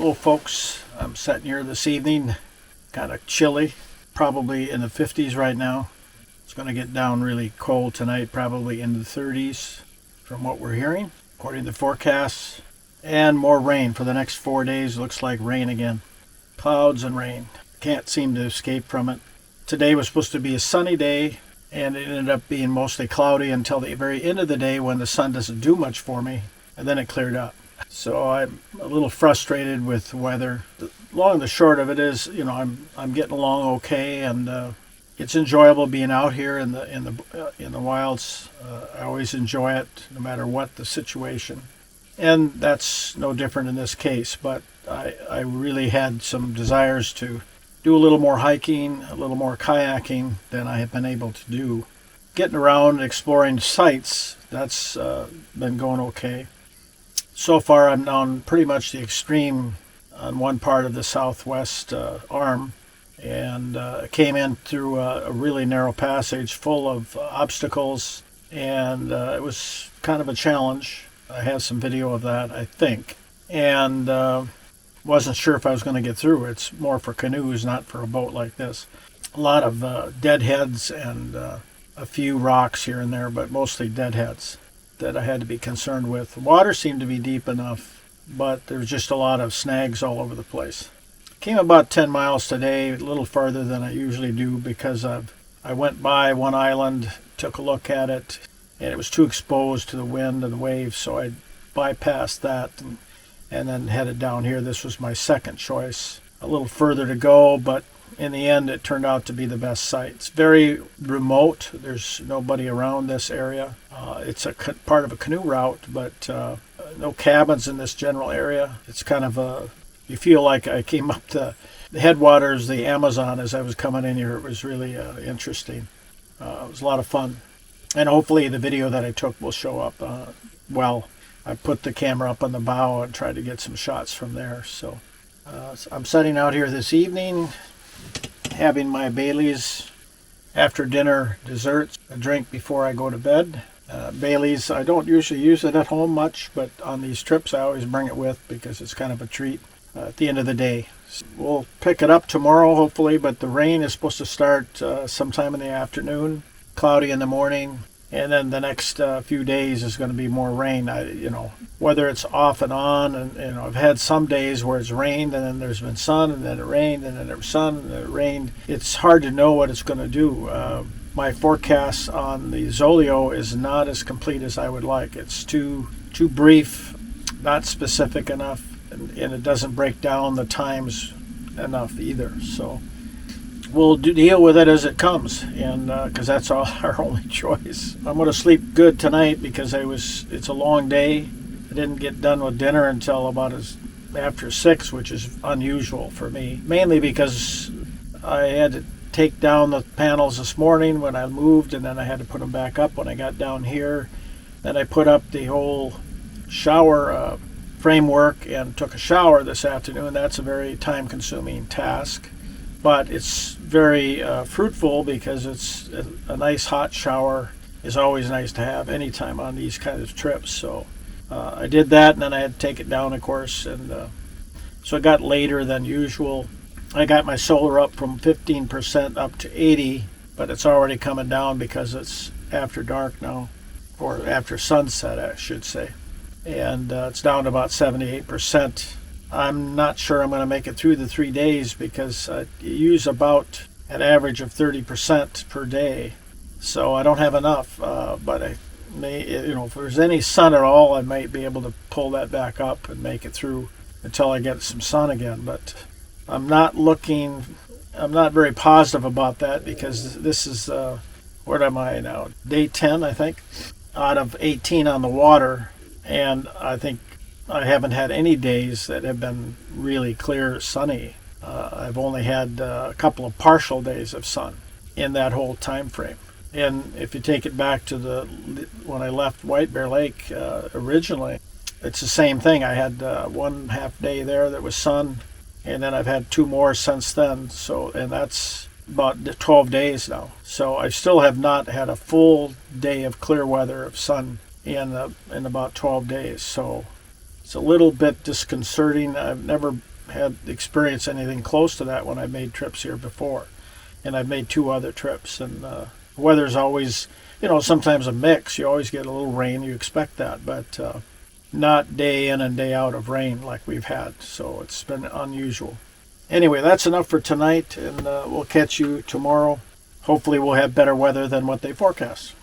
Hello folks, I'm sitting here this evening, kind of chilly, probably in the 50s right now. It's going to get down really cold tonight, probably in the 30s from what we're hearing, according to the forecasts. And more rain for the next 4 days. Looks like rain again. Clouds and rain. Can't seem to escape from it. Today was supposed to be a sunny day, and it ended up being mostly cloudy until the very end of the day when the sun doesn't do much for me, and then it cleared up. So I'm a little frustrated with weather. The long and the short of it is, I'm getting along okay, and it's enjoyable being out here in the wilds. I always enjoy it, no matter what the situation. And that's no different in this case. But I really had some desires to do a little more hiking, a little more kayaking than I have been able to do. Getting around, exploring sites, that's been going okay. So far, I'm on pretty much the extreme on one part of the southwest arm, and came in through a really narrow passage full of obstacles, and it was kind of a challenge. I have some video of that, I think, and wasn't sure if I was going to get through. It's more for canoes, not for a boat like this. A lot of deadheads and a few rocks here and there, but mostly deadheads that I had to be concerned with. The water seemed to be deep enough, but there was just a lot of snags all over the place. Came about 10 miles today, a little farther than I usually do, because I went by one island, took a look at it, and it was too exposed to the wind and the waves, so I bypassed that and then headed down here. This was my second choice. A little further to go, but in the end it turned out to be the best site. It's very remote. There's nobody around this area. It's a part of a canoe route, but no cabins in this general area. It's kind of you feel like I came up to the headwaters, the Amazon, as I was coming in here. It was really interesting. It was a lot of fun. And hopefully the video that I took will show up well. I put the camera up on the bow and tried to get some shots from there. So I'm setting out here this evening, having my Bailey's after dinner desserts, a drink before I go to bed. Bailey's, I don't usually use it at home much, but on these trips I always bring it with because it's kind of a treat at the end of the day. So we'll pick it up tomorrow hopefully, but the rain is supposed to start sometime in the afternoon, cloudy in the morning, and then the next few days is going to be more rain. Whether it's off and on, and I've had some days where it's rained and then there's been sun, and then it rained and then there was sun and then it rained. It's hard to know what it's going to do. My forecast on the Zoleo is not as complete as I would like. It's too brief, not specific enough, and it doesn't break down the times enough either. So we'll deal with it as it comes, and because that's our only choice. I'm going to sleep good tonight because it's a long day. I didn't get done with dinner until about after 6, which is unusual for me, mainly because I had to take down the panels this morning when I moved, and then I had to put them back up when I got down here. Then I put up the whole shower framework and took a shower this afternoon. That's a very time-consuming task, but it's very fruitful because it's a nice hot shower is always nice to have anytime on these kinds of trips. So I did that, and then I had to take it down, of course, and so it got later than usual. I got my solar up from 15% up to 80, but it's already coming down because it's after dark now, or after sunset, I should say, and it's down to about 78%. I'm not sure I'm going to make it through the 3 days because I use about an average of 30% per day, so I don't have enough. But I may, if there's any sun at all, I might be able to pull that back up and make it through until I get some sun again. But I'm not very positive about that because this is, what am I now? Day 10, I think, out of 18 on the water, and I think I haven't had any days that have been really clear, sunny. I've only had a couple of partial days of sun in that whole time frame. And if you take it back to when I left White Bear Lake originally, it's the same thing. I had 1.5 day there that was sun, and then I've had 2 more since then. And that's about 12 days now. So I still have not had a full day of clear weather of sun in about 12 days. So it's a little bit disconcerting. I've never had experienced anything close to that when I made trips here before. And I've made 2 other trips, and weather's always, sometimes a mix. You always get a little rain. You expect that, but not day in and day out of rain like we've had. So it's been unusual. Anyway, that's enough for tonight, and we'll catch you tomorrow. Hopefully we'll have better weather than what they forecast.